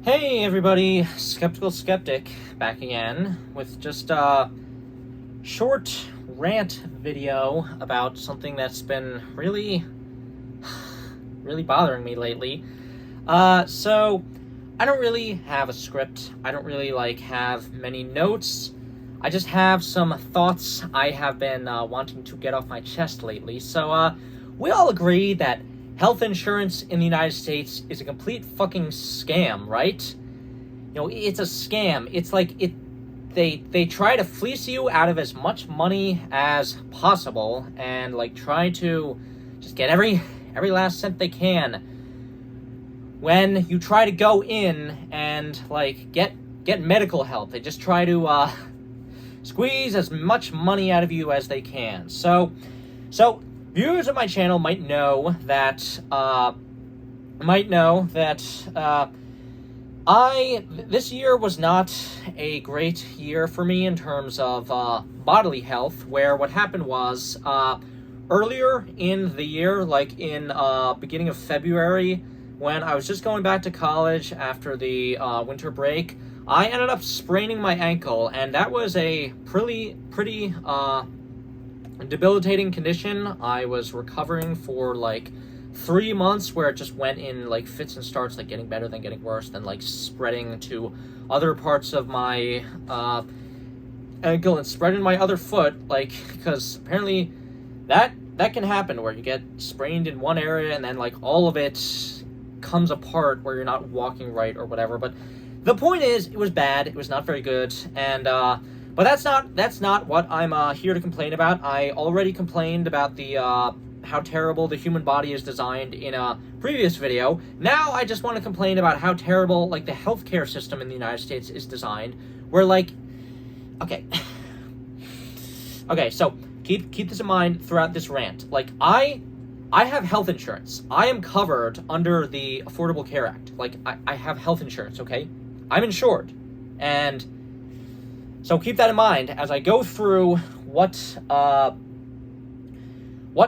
Hey everybody, Skeptical Skeptic back again with just a short rant video about something that's been really bothering me lately. So I don't really have a script. I don't really have many notes. I just have some thoughts I have been wanting to get off my chest lately. So we all agree that health insurance in the United States is a complete fucking scam, right? You know, it's a scam. It's they try to fleece you out of as much money as possible and try to just get every last cent they can. When you try to go in and get medical help, they just try to squeeze as much money out of you as they can. So viewers of my channel might know that this year was not a great year for me in terms of bodily health, where what happened was earlier in the year, in beginning of February, when I was just going back to college after the winter break, I ended up spraining my ankle, and that was a pretty debilitating condition. I was recovering for 3 months, where it just went in fits and starts, getting better, then getting worse, then spreading to other parts of my ankle and spreading my other foot, because apparently that can happen, where you get sprained in one area and then all of it comes apart where you're not walking right or whatever. But the point is, it was bad. It was not very good, and but that's not what I'm here to complain about. I already complained about the how terrible the human body is designed in a previous video. Now I just want to complain about how terrible the healthcare system in the United States is designed, where okay, so keep this in mind throughout this rant. I have health insurance. I am covered under the Affordable Care Act. I have health insurance, okay? I'm insured. And so keep that in mind as I go through what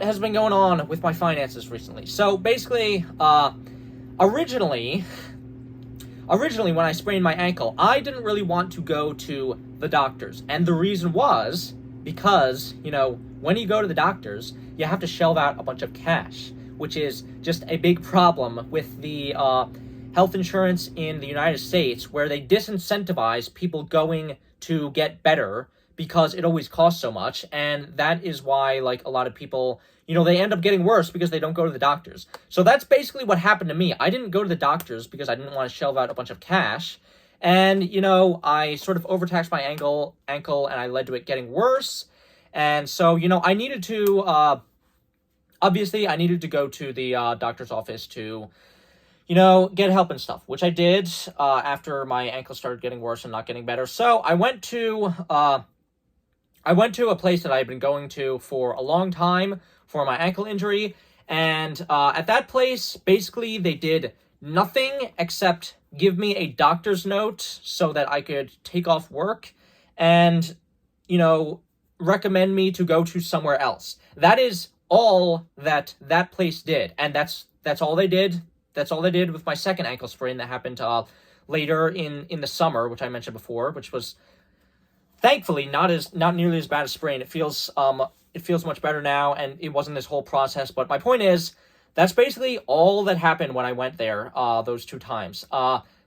has been going on with my finances recently. So basically, originally when I sprained my ankle, I didn't really want to go to the doctors. And the reason was because, when you go to the doctors, you have to shell out a bunch of cash, which is just a big problem with the health insurance in the United States, where they disincentivize people going to get better because it always costs so much. And that is why a lot of people, they end up getting worse because they don't go to the doctors. So that's basically what happened to me. I didn't go to the doctors because I didn't want to shell out a bunch of cash. And, I sort of overtaxed my ankle and I led to it getting worse. And so, I needed to, obviously I needed to go to the doctor's office to, get help and stuff, which I did after my ankle started getting worse and not getting better. So I went to a place that I had been going to for a long time for my ankle injury. And at that place, basically they did nothing except give me a doctor's note so that I could take off work and, recommend me to go to somewhere else. That is all that place did. And that's all they did. That's all they did with my second ankle sprain that happened later in the summer, which I mentioned before, which was thankfully not nearly as bad a sprain. It feels much better now, and it wasn't this whole process. But my point is, that's basically all that happened when I went there those 2 times.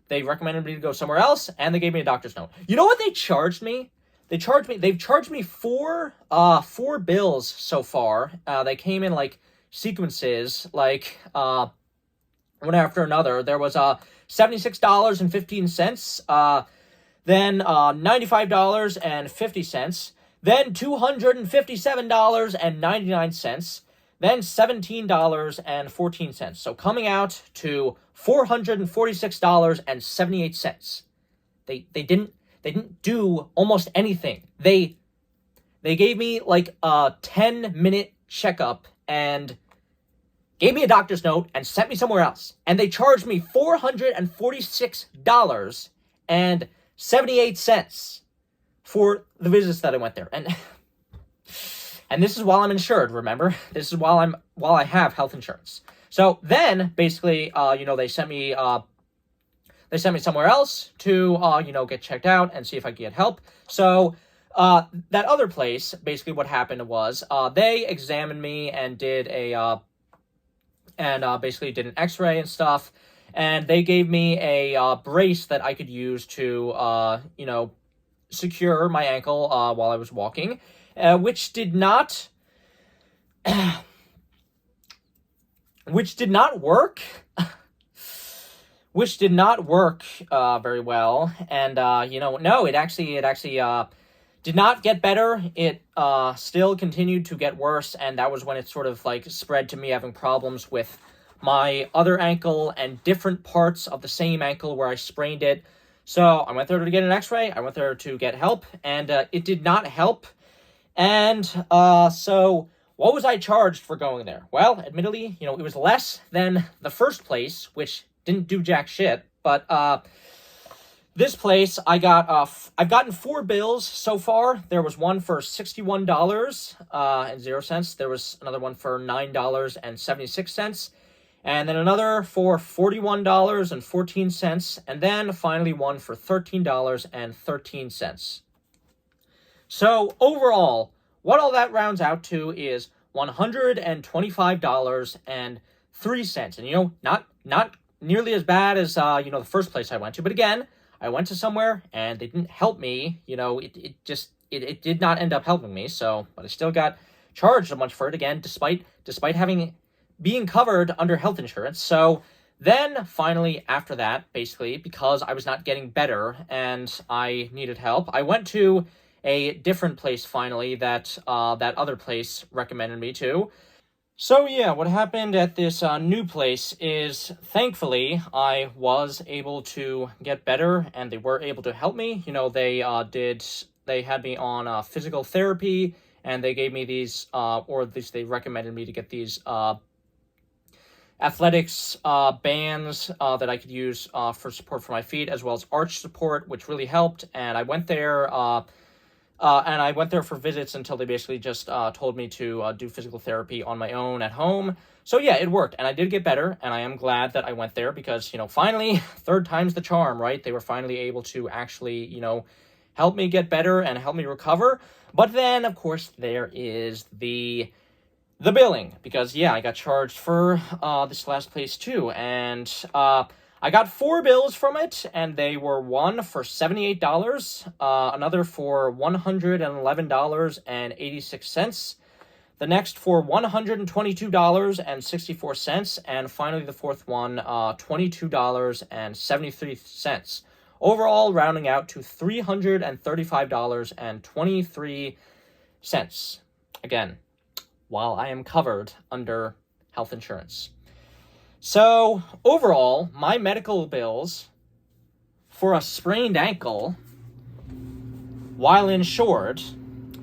They recommended me to go somewhere else, and they gave me a doctor's note. You know what they charged me? They've charged me four bills so far. They came in sequences, one after another. There was $76.15, then $95.50, then $257.99, then $17.14. So coming out to $446.78. They didn't do almost anything. They gave me a 10-minute checkup and gave me a doctor's note and sent me somewhere else. And they charged me $446.78 for the visits that I went there. And this is while I'm insured, remember? This is while I have health insurance. So then, basically, they sent me they sent me somewhere else to, get checked out and see if I could get help. So, that other place, basically what happened was, they examined me and basically did an x-ray and stuff, and they gave me a, brace that I could use to, secure my ankle, while I was walking, which did not work. Which did not work very well, and no, it actually did not get better. It still continued to get worse, and that was when it sort of like spread to me having problems with my other ankle and different parts of the same ankle where I sprained it. So I went there to get an x-ray, I went there to get help, and it did not help. And so what was I charged for going there? Well, admittedly, it was less than the first place, which didn't do jack shit, but this place I've gotten 4 bills so far. There was one for $61.00. There was another one for $9.76, and then another for $41.14, and then finally one for $13.13. So overall, what all that rounds out to is $125.03, and not nearly as bad as the first place I went to, but again, I went to somewhere and they didn't help me. It did not end up helping me. So, but I still got charged a bunch for it again, despite being covered under health insurance. So then finally after that, basically because I was not getting better and I needed help, I went to a different place finally that other place recommended me to. So yeah, what happened at this new place is, thankfully, I was able to get better, and they were able to help me. They had me on physical therapy, and they gave me these, or at least they recommended me to get these athletics bands that I could use for support for my feet, as well as arch support, which really helped. And I went there. And I went there for visits until they basically just told me to do physical therapy on my own at home. So yeah, it worked, and I did get better, and I am glad that I went there because, finally, third time's the charm, right? They were finally able to actually, help me get better and help me recover. But then, of course, there is the billing, because, yeah, I got charged for this last place too, and I got 4 bills from it, and they were one for $78, another for $111.86, the next for $122.64, and finally the fourth one, $22.73. Overall, rounding out to $335.23. Again, while I am covered under health insurance. So, overall, my medical bills for a sprained ankle, while insured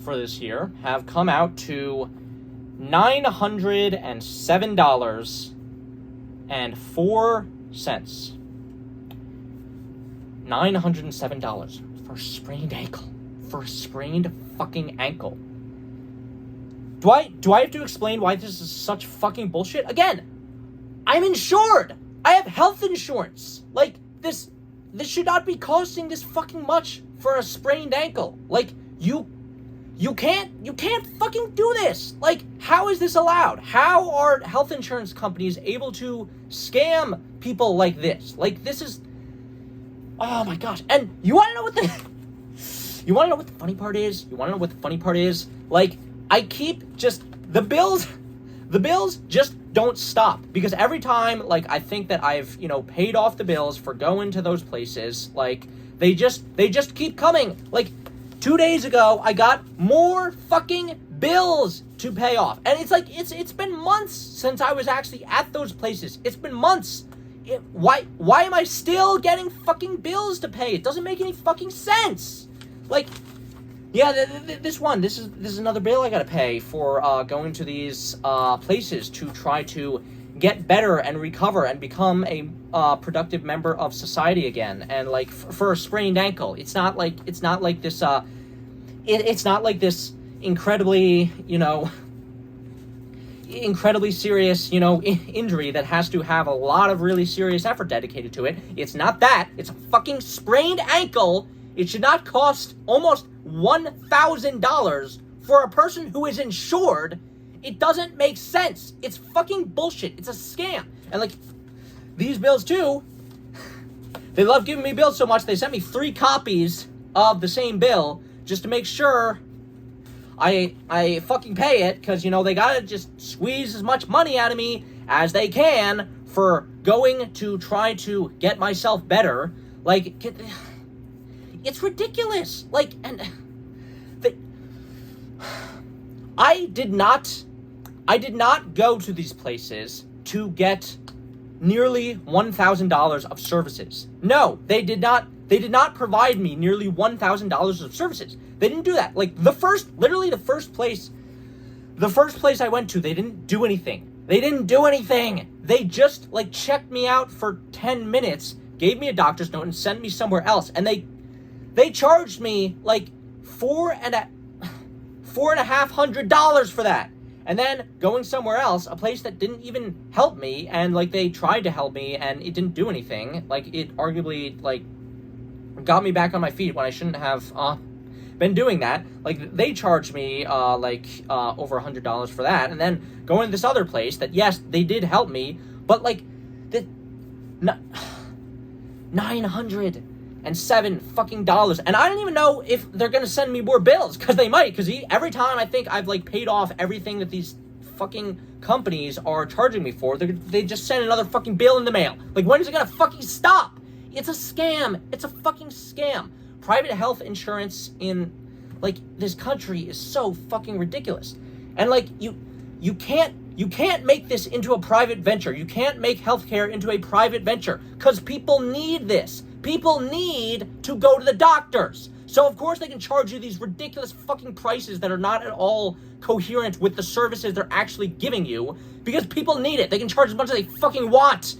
for this year, have come out to $907.04. $907 for a sprained ankle. For a sprained fucking ankle. Do I have to explain why this is such fucking bullshit? Again, I'm insured. I have health insurance. Like, this should not be costing this fucking much for a sprained ankle. Like, you can't fucking do this. Like, how is this allowed? How are health insurance companies able to scam people like this? Like, this is, oh my gosh. And you want to know what the funny part is? Like, I keep just, the bills just don't stop, because every time, like, I think that I've, paid off the bills for going to those places, like, they just keep coming. Like, 2 days ago, I got more fucking bills to pay off, and it's like, it's been months since I was actually at those places. It's been months. Why am I still getting fucking bills to pay? It doesn't make any fucking sense. Like, yeah, this is another bill I gotta pay for going to these places to try to get better and recover and become a productive member of society again. And like for a sprained ankle, it's not like this. It's not like this incredibly, incredibly serious, injury that has to have a lot of really serious effort dedicated to it. It's not that. It's a fucking sprained ankle. It should not cost almost $1,000 for a person who is insured. It doesn't make sense. It's fucking bullshit. It's a scam. And, like, these bills, too, they love giving me bills so much, they sent me 3 copies of the same bill just to make sure I fucking pay it, because, they gotta just squeeze as much money out of me as they can for going to try to get myself better. Like, it's ridiculous. Like, and I did not go to these places to get nearly $1,000 of services. No, they did not provide me nearly $1,000 of services. They didn't do that. Like, the first place I went to, they didn't do anything. They just, like, checked me out for 10 minutes, gave me a doctor's note, and sent me somewhere else. And they charged me, like, $4,500 for that. And then going somewhere else, a place that didn't even help me, and, like, they tried to help me, and it didn't do anything. Like, it arguably, like, got me back on my feet when I shouldn't have been doing that. Like, they charged me over $100 for that, and then going to this other place that, yes, they did help me, but, like, $907 fucking dollars, and I don't even know if they're gonna send me more bills, because they might, because every time I think I've, like, paid off everything that these fucking companies are charging me for, they just send another fucking bill in the mail. Like, when is it gonna fucking stop? It's a scam. It's a fucking scam. Private health insurance in, like, this country is so fucking ridiculous. And, like, you can't make this into a private venture. You can't make healthcare into a private venture, because people need this. People need to go to the doctors. So, of course, they can charge you these ridiculous fucking prices that are not at all coherent with the services they're actually giving you, because people need it. They can charge as much as they fucking want.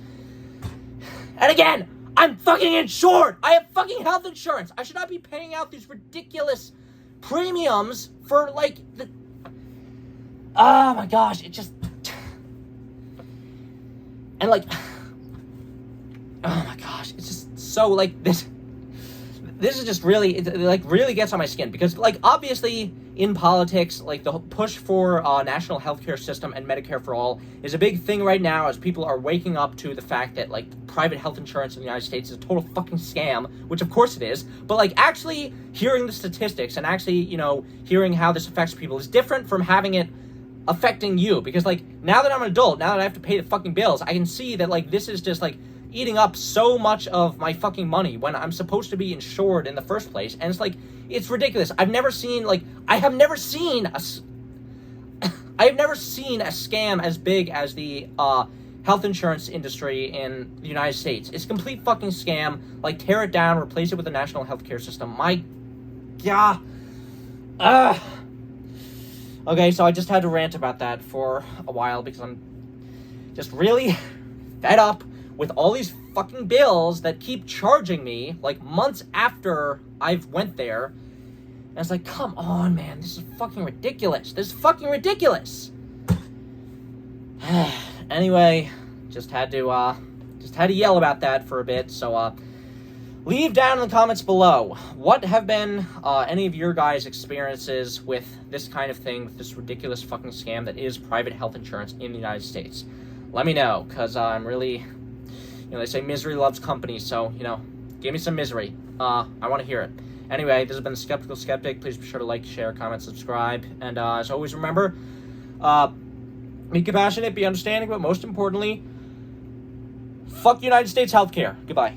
And again, I'm fucking insured. I have fucking health insurance. I should not be paying out these ridiculous premiums for, like, oh my gosh, it just... And, like... Oh my gosh, it's just so, like, this is just really, it, like, really gets on my skin, because, like, obviously in politics, like, the push for national healthcare system and Medicare for all is a big thing right now, as people are waking up to the fact that, like, private health insurance in the United States is a total fucking scam, which of course it is, but, like, actually hearing the statistics and actually, hearing how this affects people is different from having it affecting you, because, like, now that I'm an adult, now that I have to pay the fucking bills, I can see that, like, this is just, like, eating up so much of my fucking money when I'm supposed to be insured in the first place. And it's like, it's ridiculous. I have never seen a scam as big as the health insurance industry in the United States. It's a complete fucking scam. Like, tear it down, replace it with a national healthcare system. My God. Okay, so I just had to rant about that for a while, because I'm just really fed up with all these fucking bills that keep charging me, like, months after I've went there. And it's like, come on, man, this is fucking ridiculous. This is fucking ridiculous. Anyway, just had to yell about that for a bit. So, leave down in the comments below, what have been any of your guys' experiences with this kind of thing, with this ridiculous fucking scam that is private health insurance in the United States. Let me know, because I'm really... they say misery loves company, so, give me some misery. I want to hear it. Anyway, this has been The Skeptical Skeptic. Please be sure to like, share, comment, subscribe. And as always, remember, be compassionate, be understanding, but most importantly, fuck United States healthcare. Goodbye.